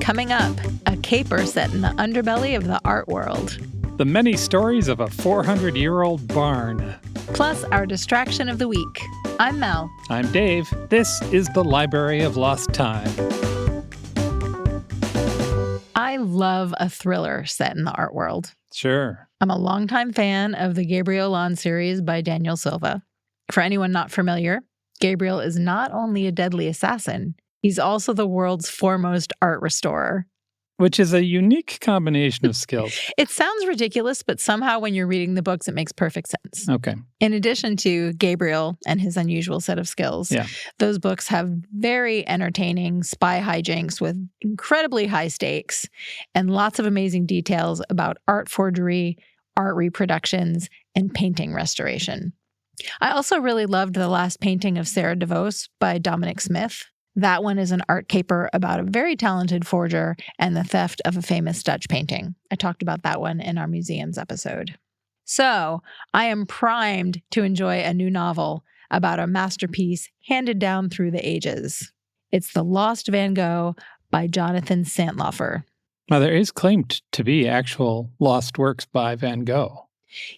Coming up, a caper set in the underbelly of the art world. The many stories of a 400-year-old barn. Plus, our distraction of the week. I'm Mel. I'm Dave. This is the Library of Lost Time. I love a thriller set in the art world. Sure. I'm a longtime fan of the Gabriel Lawn series by Daniel Silva. For anyone not familiar, Gabriel is not only a deadly assassin, he's also the world's foremost art restorer. Which is a unique combination of skills. It sounds ridiculous, but somehow when you're reading the books, it makes perfect sense. Okay. In addition to Gabriel and his unusual set of skills, those books have very entertaining spy hijinks with incredibly high stakes and lots of amazing details about art forgery, art reproductions, and painting restoration. I also really loved The Last Painting of Sarah DeVos by Dominic Smith. That one is an art caper about a very talented forger and the theft of a famous Dutch painting. I talked about that one in our museums episode. So, I am primed to enjoy a new novel about a masterpiece handed down through the ages. It's The Lost Van Gogh by Jonathan Santlofer. Now, there is claimed to be actual lost works by Van Gogh.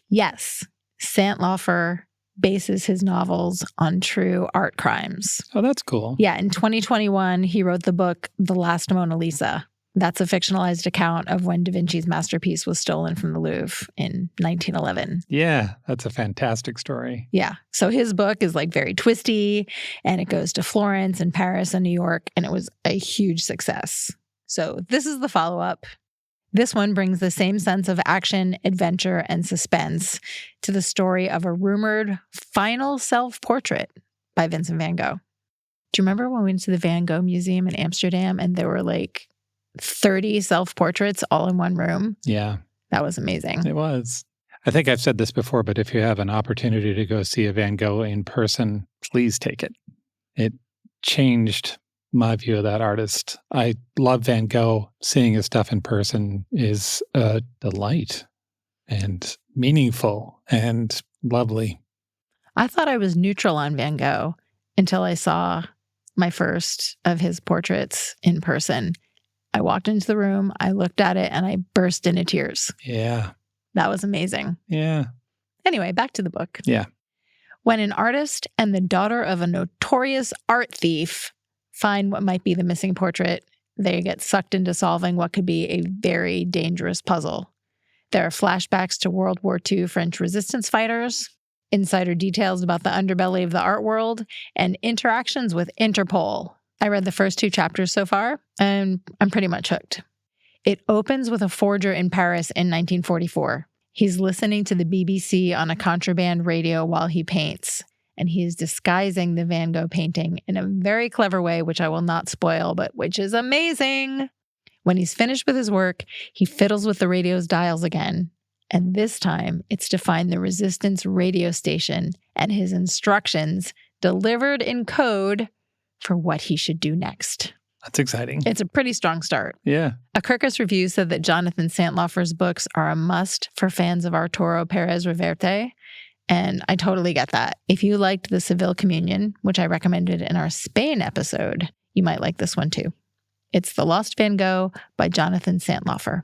Yes, Santlofer bases his novels on true art crimes. Oh, that's cool. Yeah, in 2021, he wrote the book The Last Mona Lisa. That's a fictionalized account of when Da Vinci's masterpiece was stolen from the Louvre in 1911. Yeah, that's a fantastic story. Yeah, so his book is like very twisty, and it goes to Florence and Paris and New York, and it was a huge success. So this is the follow-up. This one brings the same sense of action, adventure, and suspense to the story of a rumored final self-portrait by Vincent van Gogh. Do you remember when we went to the Van Gogh Museum in Amsterdam and there were like 30 self-portraits all in one room? Yeah. That was amazing. It was. I think I've said this before, but if you have an opportunity to go see a Van Gogh in person, please take it. It changed my view of that artist. I love Van Gogh. Seeing his stuff in person is a delight and meaningful and lovely. I thought I was neutral on Van Gogh until I saw my first of his portraits in person. I walked into the room, I looked at it, and I burst into tears. Yeah. That was amazing. Yeah. Anyway, back to the book. Yeah. When an artist and the daughter of a notorious art thief find what might be the missing portrait, they get sucked into solving what could be a very dangerous puzzle. There are flashbacks to World War II French resistance fighters, insider details about the underbelly of the art world, and interactions with Interpol. I read the first 2 chapters so far, and I'm pretty much hooked. It opens with a forger in Paris in 1944. He's listening to the BBC on a contraband radio while he paints. And he is disguising the Van Gogh painting in a very clever way, which I will not spoil, but which is amazing. When he's finished with his work, he fiddles with the radio's dials again. And this time, it's to find the resistance radio station and his instructions delivered in code for what he should do next. That's exciting. It's a pretty strong start. Yeah. A Kirkus review said that Jonathan Santlofer's books are a must for fans of Arturo Pérez Reverte. And I totally get that. If you liked The Seville Communion, which I recommended in our Spain episode, you might like this one too. It's The Lost Van Gogh by Jonathan Santlofer.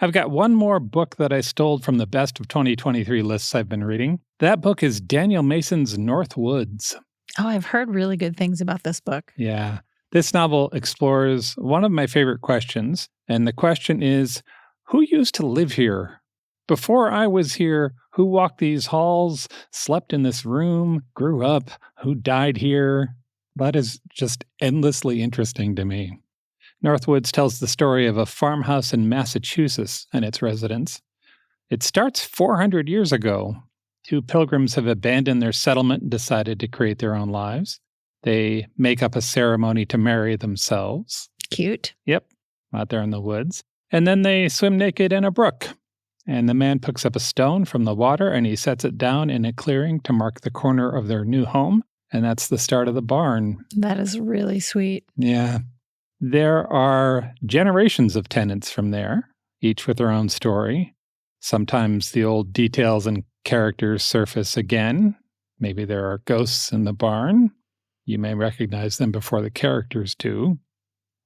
I've got one more book that I stole from the best of 2023 lists I've been reading. That book is Daniel Mason's North Woods. Oh, I've heard really good things about this book. Yeah. This novel explores one of my favorite questions, and the question is, who used to live here? Before I was here, who walked these halls, slept in this room, grew up, who died here? That is just endlessly interesting to me. Northwoods tells the story of a farmhouse in Massachusetts and its residents. It starts 400 years ago. 2 pilgrims have abandoned their settlement and decided to create their own lives. They make up a ceremony to marry themselves. Cute. Yep, out there in the woods. And then they swim naked in a brook. And the man picks up a stone from the water and he sets it down in a clearing to mark the corner of their new home. And that's the start of the barn. That is really sweet. Yeah. There are generations of tenants from there, each with their own story. Sometimes the old details and characters surface again. Maybe there are ghosts in the barn. You may recognize them before the characters do.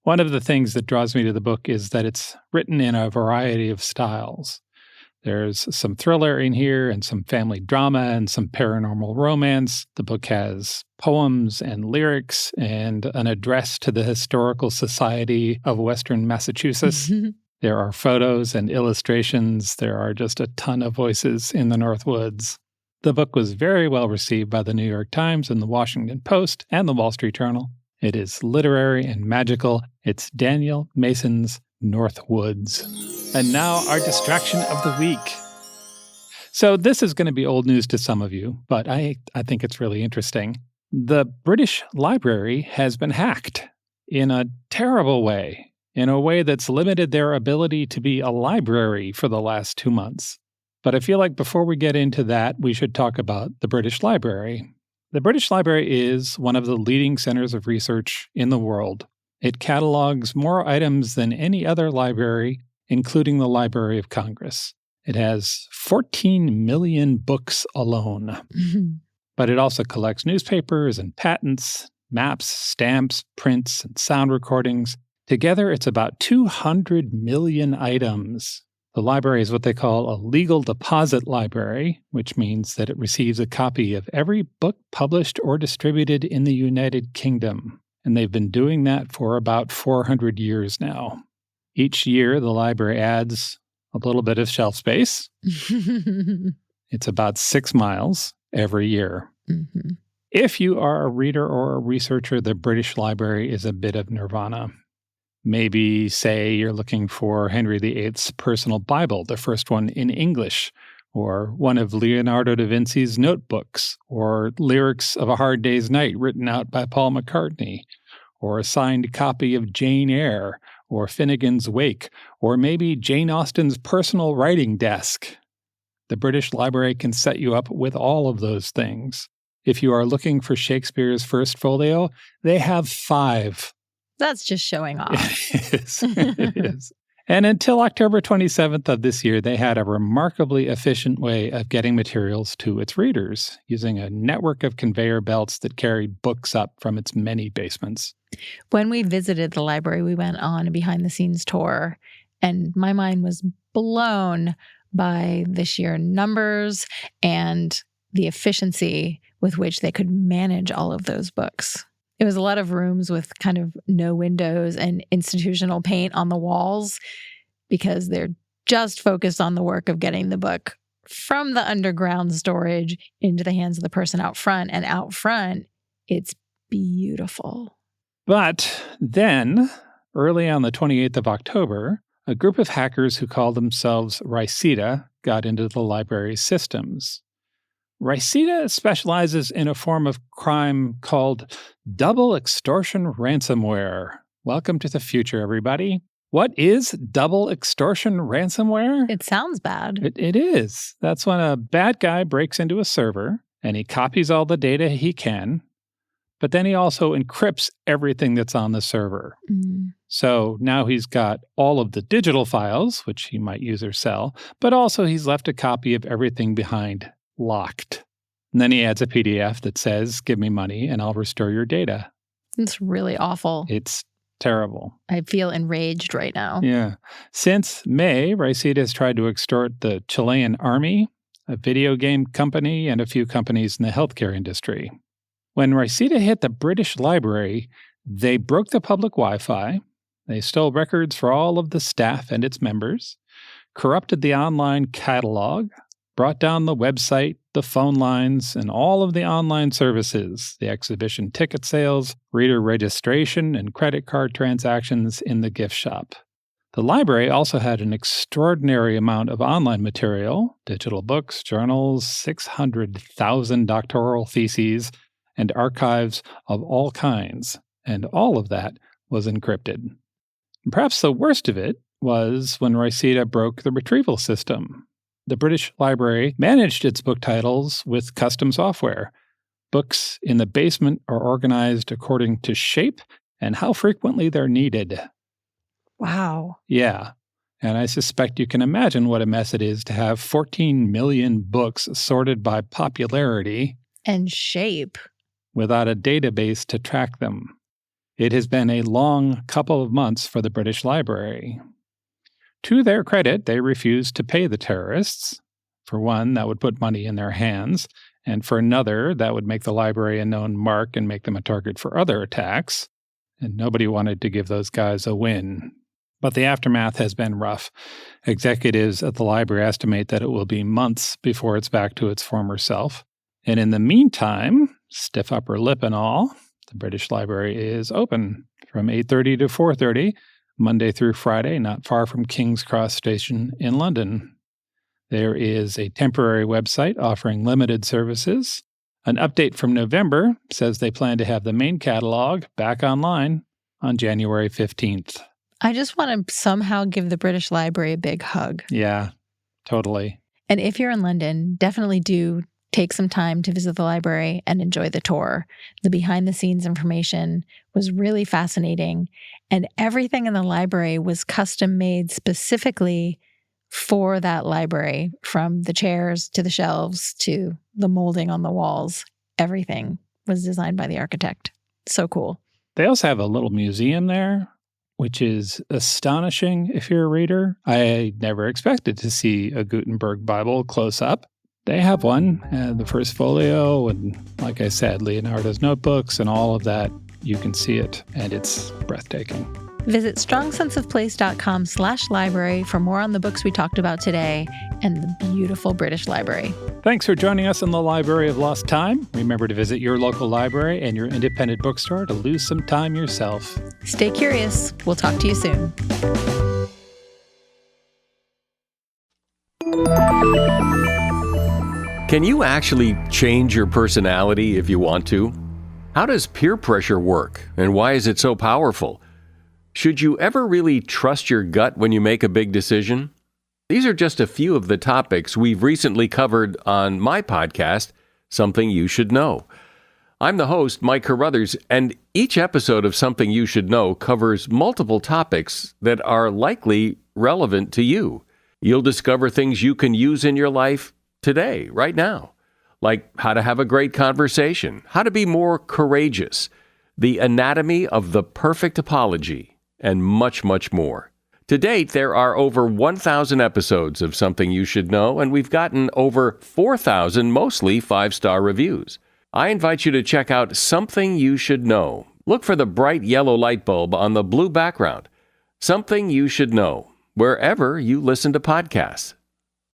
One of the things that draws me to the book is that it's written in a variety of styles. There's some thriller in here and some family drama and some paranormal romance. The book has poems and lyrics and an address to the Historical Society of Western Massachusetts. There are photos and illustrations. There are just a ton of voices in the North Woods. The book was very well received by the New York Times and the Washington Post and the Wall Street Journal. It is literary and magical. It's Daniel Mason's North Woods. And now our distraction of the week. So this is going to be old news to some of you, but I think it's really interesting. The British Library has been hacked in a terrible way, in a way that's limited their ability to be a library for the last 2 months. But I feel like before we get into that, we should talk about the British Library. The British Library is one of the leading centers of research in the world. It catalogs more items than any other library, including the Library of Congress. It has 14 million books alone. But it also collects newspapers and patents, maps, stamps, prints, and sound recordings. Together, it's about 200 million items. The library is what they call a legal deposit library, which means that it receives a copy of every book published or distributed in the United Kingdom. And they've been doing that for about 400 years now. Each year, the library adds a little bit of shelf space. It's about 6 miles every year. Mm-hmm. If you are a reader or a researcher, the British Library is a bit of nirvana. Maybe, say, you're looking for Henry VIII's personal Bible, the first one in English, or one of Leonardo da Vinci's notebooks, or lyrics of A Hard Day's Night written out by Paul McCartney, or a signed copy of Jane Eyre, or Finnegan's Wake, or maybe Jane Austen's personal writing desk. The British Library can set you up with all of those things. If you are looking for Shakespeare's First Folio, they have 5. That's just showing off. It is. It is. And until October 27th of this year, they had a remarkably efficient way of getting materials to its readers, using a network of conveyor belts that carried books up from its many basements. When we visited the library, we went on a behind-the-scenes tour, and my mind was blown by the sheer numbers and the efficiency with which they could manage all of those books. It was a lot of rooms with kind of no windows and institutional paint on the walls because they're just focused on the work of getting the book from the underground storage into the hands of the person out front. And out front, it's beautiful. But then, early on the 28th of October, a group of hackers who called themselves Riceta got into the library's systems. Riceta specializes in a form of crime called double extortion ransomware. Welcome to the future, everybody. What is double extortion ransomware? It sounds bad. It is. That's when a bad guy breaks into a server and he copies all the data he can, but then he also encrypts everything that's on the server. So now he's got all of the digital files, which he might use or sell, but also he's left a copy of everything behind locked. And then he adds a PDF that says, give me money and I'll restore your data. It's really awful. It's terrible. I feel enraged right now. Yeah. Since May, Riceta has tried to extort the Chilean army, a video game company, and a few companies in the healthcare industry. When Riceta hit the British Library, they broke the public Wi-Fi, they stole records for all of the staff and its members, corrupted the online catalog, brought down the website, the phone lines, and all of the online services, the exhibition ticket sales, reader registration, and credit card transactions in the gift shop. The library also had an extraordinary amount of online material, digital books, journals, 600,000 doctoral theses, and archives of all kinds, and all of that was encrypted. And perhaps the worst of it was when Riceta broke the retrieval system. The British Library managed its book titles with custom software. Books in the basement are organized according to shape and how frequently they're needed. Wow. Yeah. And I suspect you can imagine what a mess it is to have 14 million books sorted by popularity and shape without a database to track them. It has been a long couple of months for the British Library. To their credit, they refused to pay the terrorists. For one, that would put money in their hands, and for another, that would make the library a known mark and make them a target for other attacks. And nobody wanted to give those guys a win. But the aftermath has been rough. Executives at the library estimate that it will be months before it's back to its former self. And in the meantime, stiff upper lip and all, the British Library is open from 8:30 to 4:30, Monday through Friday, not far from King's Cross Station in London. There is a temporary website offering limited services. An update from November says they plan to have the main catalog back online on January 15th. I just want to somehow give the British Library a big hug. Yeah, totally. And if you're in London, definitely do take some time to visit the library and enjoy the tour. The behind-the-scenes information was really fascinating, and everything in the library was custom-made specifically for that library, from the chairs to the shelves to the molding on the walls. Everything was designed by the architect. So cool. They also have a little museum there, which is astonishing if you're a reader. I never expected to see a Gutenberg Bible close up. They have one, the first folio, and like I said, Leonardo's notebooks and all of that. You can see it, and it's breathtaking. Visit strongsenseofplace.com/library for more on the books we talked about today and the beautiful British Library. Thanks for joining us in the Library of Lost Time. Remember to visit your local library and your independent bookstore to lose some time yourself. Stay curious. We'll talk to you soon. Can you actually change your personality if you want to? How does peer pressure work, and why is it so powerful? Should you ever really trust your gut when you make a big decision? These are just a few of the topics we've recently covered on my podcast, Something You Should Know. I'm the host, Mike Carruthers, and each episode of Something You Should Know covers multiple topics that are likely relevant to you. You'll discover things you can use in your life today, right now, like how to have a great conversation, how to be more courageous, the anatomy of the perfect apology, and much, much more. To date, there are over 1,000 episodes of Something You Should Know, and we've gotten over 4,000 mostly 5-star reviews. I invite you to check out Something You Should Know. Look for the bright yellow light bulb on the blue background. Something You Should Know, wherever you listen to podcasts.